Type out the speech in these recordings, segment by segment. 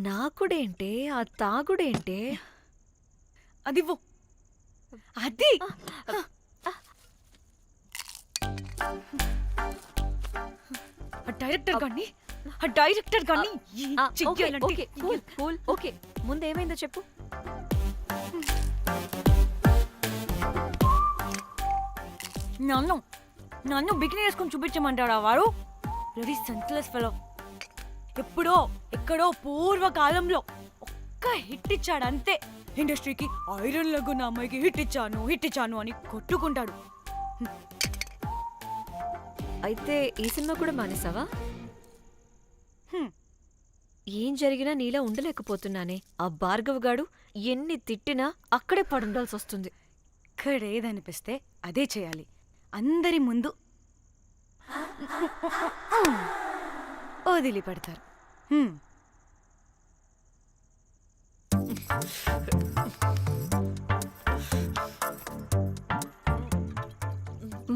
నాకుడేంటే ఆ తాగుడేంటే అదివ్వు. అది డైరెక్టర్ గాని ఓకే ముందేమైందో చెప్పు. నన్ను బికినీ వేసుకొని చూపించమంటాడా వాడు? Very senseless fellow. ఎప్పుడో ఎక్కడో పూర్వకాలంలో ఒక్క హిట్ ఇచ్చాడు అంతే. ఇండస్ట్రీకి ఐరన్ లెగ్ అమ్మాయికి హిట్ ఇచ్చాను అని కొట్టుకుంటాడు. అయితే ఈ సినిమా కూడా మానేసావా? ఏం జరిగినా నీలా ఉండలేకపోతున్నానే. ఆ భార్గవ్ గాడు ఎన్ని తిట్టినా అక్కడే పడుండాల్సి వస్తుంది. ఇక్కడేదనిపిస్తే అదే చేయాలి. అందరి ముందు వదిలిపెడతారు.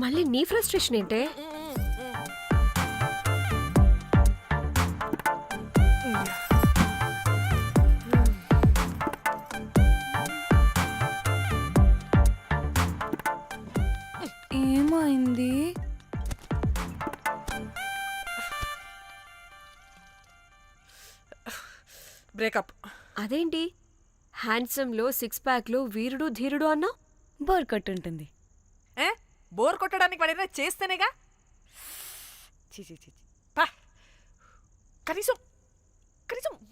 మళ్ళీ నీ ఫ్రస్ట్రేషన్ ఏంటే? ఏమైంది? బ్రేకప్. అదేంటి హ్యాండ్సమ్ లో 6 ప్యాక్ లో వీరుడు ధీరుడు అన్నా? బోర్ కొట్టుంటుంది. బోర్ కొట్టడానికి వాడైనా చేస్తేనేగా. పా. కనీసం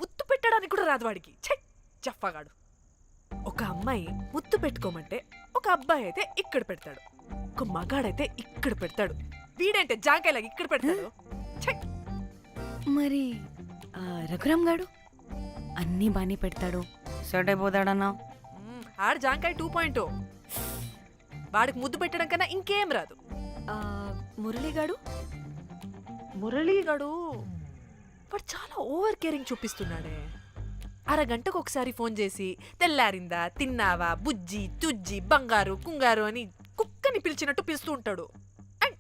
ముద్దు పెట్టడానికి కూడా రాదు వాడికి. జఫాగాడు. ఒక అమ్మాయి ముద్దు పెట్టుకోమంటే ఒక అబ్బాయి అయితే ఇక్కడ పెడతాడు, ఒక మగాడైతే ఇక్కడ పెడతాడు. వీడంటే జాంకాయలాగా ఇక్కడ పెడతాడు. మరి రఘురామ్ గాడు అన్నీ బానే పెడతాడు, సెట్ అయిపోతాడన్నా. ఆడు జాంకాయ 2.0. వాడికి ముద్దు పెట్టడం కన్నా ఇంకేం రాదు. మురళీగాడు వాడు చాలా ఓవర్ కేరింగ్ చూపిస్తున్నాడే. అరగంటకు ఒకసారి ఫోన్ చేసి తెల్లారిందా, తిన్నావా, బుజ్జి, తుజ్జి, బంగారు, కుంగారు అని కుక్కని పిలిచినట్టు పిలుస్తూ ఉంటాడు. అండ్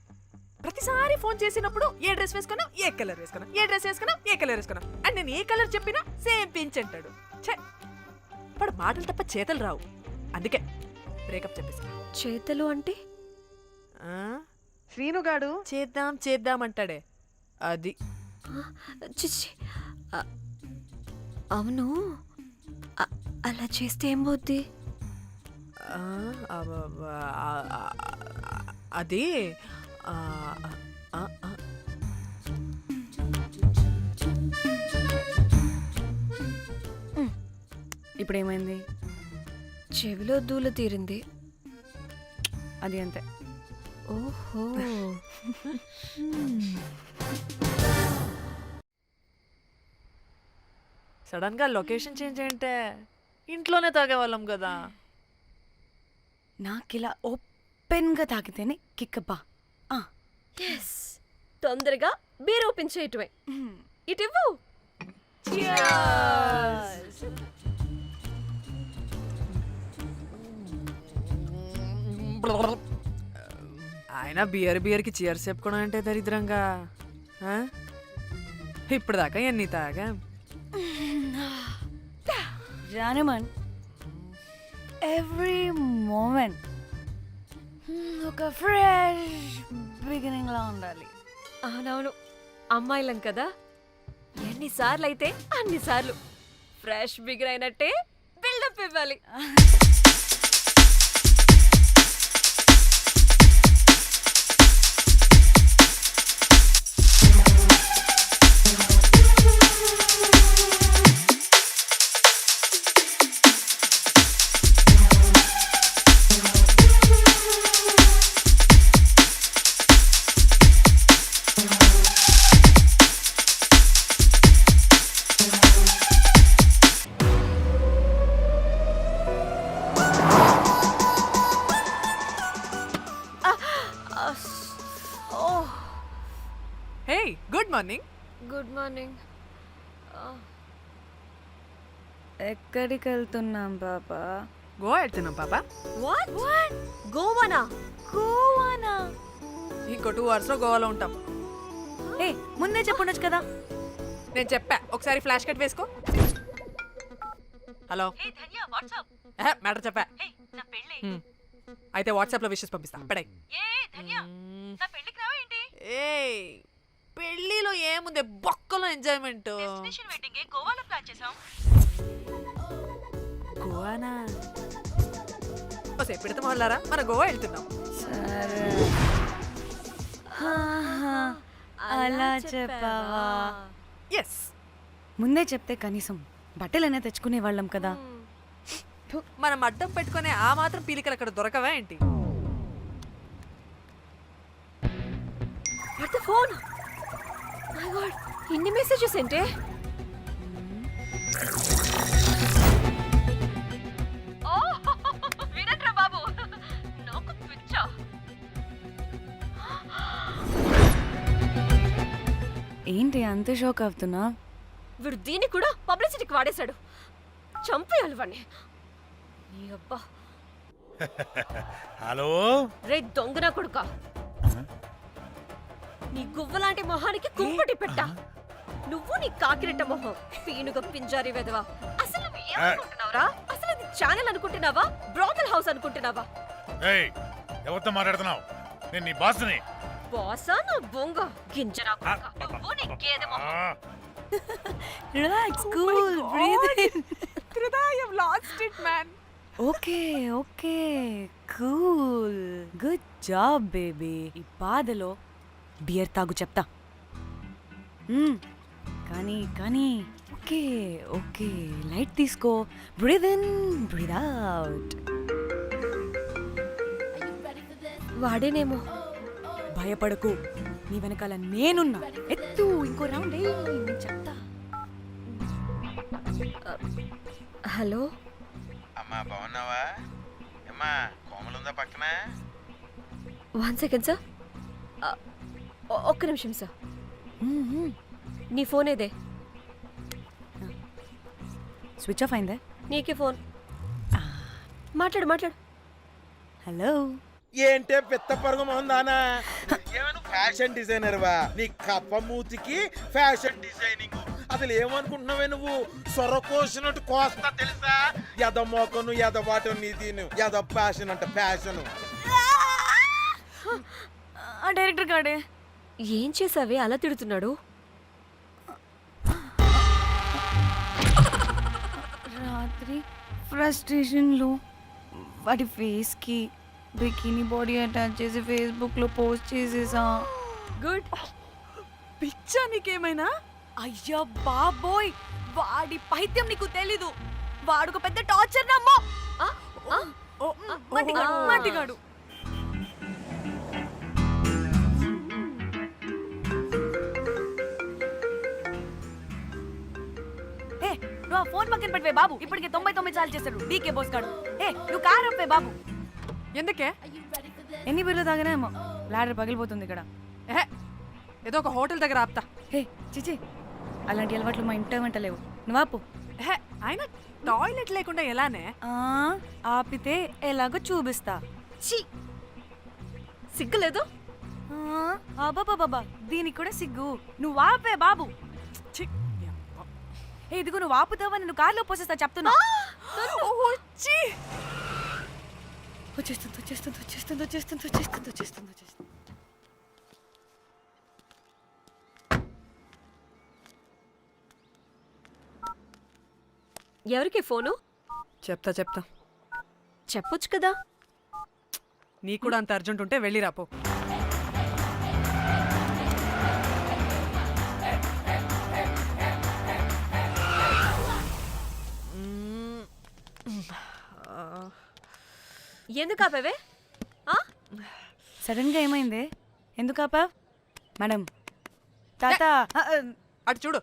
ప్రతిసారి ఫోన్ చేసినప్పుడు ఏ డ్రెస్ వేసుకున్నా, ఏ కలర్ వేసుకున్నా, ఏ డ్రెస్ వేసుకున్నా, ఏ కలర్ వేసుకున్నా అండ్ నేను ఏ కలర్ చెప్పినా సేమ్ పించ్ అంటాడు. వాడు మాటలు తప్ప చేతలు రావు. అందుకే బ్రేకప్ చెప్పేసి. చేతలు అంటే శ్రీనుగాడు చేద్దాం అంటాడే అది. చిచ్చి, అవును అలా చేస్తే ఏం పోద్ది? అది ఇప్పుడేమైంది? చెవిలో దూల తీరింది. అది అంతే. ఓహో. సడన్ గా లొకేషన్ చేంజ్ అంటే ఇంట్లోనే తాగేవాళ్ళం కదా. నాకిలా ఓపెన్ గా తాగితేనే కిక్కబ్బా. తొందరగా బీర్ ఓపెన్ చేయటమే. ఇటివ్వు. ఆయన బియర్కి చీర్స్ చెప్పుకోవడం అంటే దరిద్రంగా. ఇప్పుడు దాకా ఎన్ని తాగా జానమన్. ఎవ్రీ మూమెంట్ ఒక ఫ్రెష్ బిగినింగ్ లా ఉండాలి. అవునవును, అమ్మాయిలం కదా, ఎన్నిసార్లు అయితే అన్నిసార్లు ఫ్రెష్ బిగిన్ అయినట్టే బిల్డప్ ఇవ్వాలి. Good morning. Good morning. ఎక్కడికి వెళ్తున్నాం పాపా? గోవా వెళ్తున్నాం పాపా. వాట్? గోవానా? ఇంకో 2 hours లో గోవాలో ఉంటాం. ముందే చెప్పుండొచ్చు కదా. నేను చెప్పా, ఒకసారి ఫ్లాష్ కట్ వేసుకో. హలో మ్యాటర్ చెప్పా అయితే వాట్సాప్ లో విషెస్ పంపిస్తా పడే ఏ పెళ్ళిలో ఏముంది బొక్కలో ఎంజాయ్మెంట్ గోవానా పెడతా మొదలారా మన గోవా వెళ్తున్నాం సరే అలా చెప్పావా ఎస్ ముందే చెప్తే కనీసం బట్టలైనా తెచ్చుకునే వాళ్ళం కదా. మనం అడ్డం పెట్టుకునే ఆ మాత్రం పీలికలు అక్కడ దొరకవా ఏంటి? ఫోన్ ఇన్ని మెసేజెస్ ఏంటే? వీరేంద్ర బాబు నాకు పిచ్చా. ఏంటి అంత షాక్ అవుతున్నా? వీడు దీన్ని కూడా పబ్లిసిటీకి వాడేశాడు. చంపేయాలి వాడిని. నీ అబ్బా. హలో రే దొంగన కొడుక, నీ గువ్వలాంటి మొహానికి కుంపటి పెట్ట. నువ్వు నీ కాకిరెట్ట మొహం, పీనుగ పింజారి వెదవా. అసలు నువ్వు ఏమనుకుంటున్నావురా? అసలు ఇది ఛానల్ అనుకుంటున్నావా, బ్రోకల్ హౌస్ అనుకుంటున్నావా? ఏయ్ ఎవరితో మాట్లాడుతున్నావు? నేను నీ బాస్ని. బాసా నా బొంగ గింజరా కొడుక. నువ్వు నీ గేదె మొహం. Relax, cool, breathe in. I have lost it, man. Okay okay, cool, good job baby. ఈ బాధలో బియర్ తాగు చెప్తా. కానీ కానీ ఓకే ఓకే, లైట్ తీసుకో. Breathe in, breathe out. వాడేనేమో. భయపడకు, నీ వెనకాల నేనున్నా. ఎత్తు, ఇంకో రౌండ్ నేను చెప్తా. హలో అమ్మా బాగున్నావా? అమ్మా కోమలుందా పక్కన? 1 సెకండ్ సార్. ఒక్క నిమిషం సార్. నీ ఫోన్ ఏదే? స్విచ్ ఆఫ్ అయిందే. నీకే ఫోన్. మాట్లాడు మాట్లాడు. హలో. ఏంటే పెద్ద పరుగు మొహందానా? ఏమను ఫ్యాషన్ డిజైనర్ వా? నీ కప్ప మూతికి ఫ్యాషన్ డిజైనింగ్. అసలు ఏమనుకుంటున్నావే నువ్వు? సొర కోసినట్టు కోస్తా తెలుసా? ఎద మోకను ఎద వాటను నీ దీను ఎద ఫ్యాషన్ అంట ఫ్యాషన్. డైరెక్టర్ గాడే ఏం చేసావే అలా తిడుతున్నాడు? రాత్రి ఫ్రస్ట్రేషన్లో వాడి ఫేస్కి బికినీ బాడీ అటాచ్ చేసి ఫేస్బుక్లో పోస్ట్ చేసేసా. గుడ్. పిచ్చా నీకేమైనా? అయ్యా బాబోయ్, వాడి పైత్యం నీకు తెలీదు. వాడుక పెద్ద టార్చర్ నమ్మో. మట్టిగాడు. నువ్వు ఆ ఫోన్ పక్కన పెట్టవే బాబు. ఇప్పటికే 99 సార్లు చేశాడు డీకే బోస్ గాడు. నువ్వు కారు అప్పే బాబు. ఎందుకే? ఎన్ని బిర్లు తాగినామో లాడర్ పగిలిపోతుంది ఇక్కడ. ఏదో ఒక హోటల్ దగ్గర ఆపుతా. చిచి, అలాంటి అలవాట్లు మా ఇంట వెంట లేవు. నువ్వు ఆపు. ఆయన టాయిలెట్ లేకుండా ఎలానే? ఆపితే ఎలాగో చూపిస్తా. ఛీ, సిగ్గులేదు? బాబా దీనికి కూడా సిగ్గు. నువ్వు ఆపే బాబు. ఇదిగో నువ్వు ఆపుతావని నువ్వు కార్లో పోసేస్తా చెప్తున్నా. వచ్చేస్తుంది. ఎవరికి ఫోను? చెప్తా చెప్పొచ్చు కదా. నీ కూడా అంత అర్జెంట్ ఉంటే వెళ్ళి రాపో. ఎందుకు ఆపేవే? సడన్ గా ఏమైంది? ఎందుకు ఆపా? మేడం తాత అటు చూడు.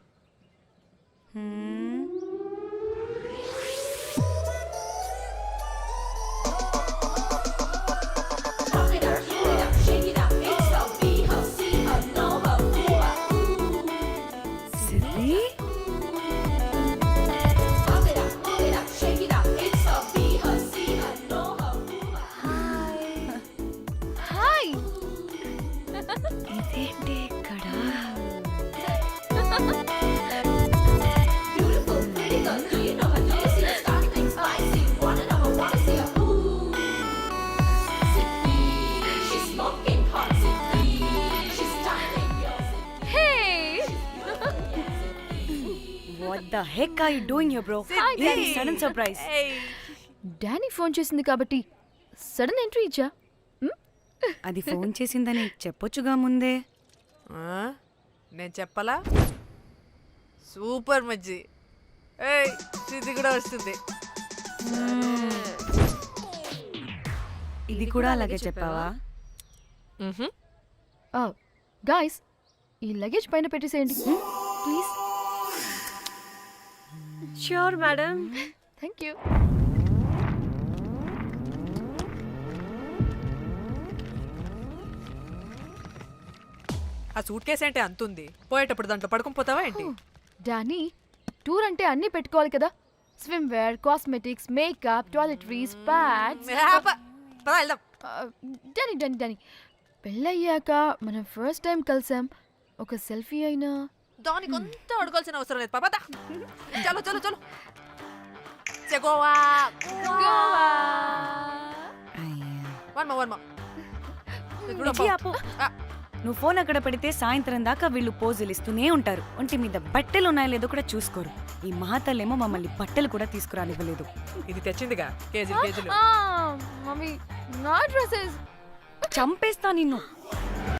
ఇదేంటి ఇక్కడ? What the heck are you doing here, bro? ఏంటి sudden surprise? డానీ ఫోన్ చేసింది కాబట్టి సడన్ ఎంట్రీ ఇచ్చా. అది ఫోన్ చేసిందని చెప్పొచ్చుగా ముందే. నేను చెప్పలా? సూపర్ మజ్జి. ఏయ్ ఇది కూడా వస్తుంది. ఇది కూడా అలాగే చెప్పావా? గాయ్స్ ఈ లగేజ్ పైన పెట్టేసేయండి please. Sure madam. Thank you. ఆ సూట్ కేసు అంటే అంతుంది, పోయేటప్పుడు దాంట్లో పడుకుని పోతావా ఏంటి? డానీ టూర్ అంటే అన్నీ పెట్టుకోవాలి కదా. Swimwear, cosmetics, makeup, toiletries, pads. పద వెళ్దాం. డానీ డానీ డానీ పెళ్ళయ్యాక మనం ఫస్ట్ టైం కలిసాం. ఒక సెల్ఫీ అయినా. దానికి అంతా అడగాల్సిన అవసరం లేదు పాపా. చలో చలో చలో. గోవా వర్మ. విజి, ఆపు. నువ్వు ఫోన్ అక్కడ పెడితే సాయంత్రం దాకా వీళ్ళు పోజులు ఇస్తూనే ఉంటారు. ఒంటి మీద బట్టలు ఉన్నాయో లేదో కూడా చూసుకోరు. ఈ మహాతల్లేమో మమ్మల్ని బట్టలు కూడా తీసుకురానివ్వలేదు. ఇది తెచ్చిందిగా కేజీలు కేజీలు. మమ్మీ నా డ్రెస్సెస్. చంపేస్తా నిన్ను.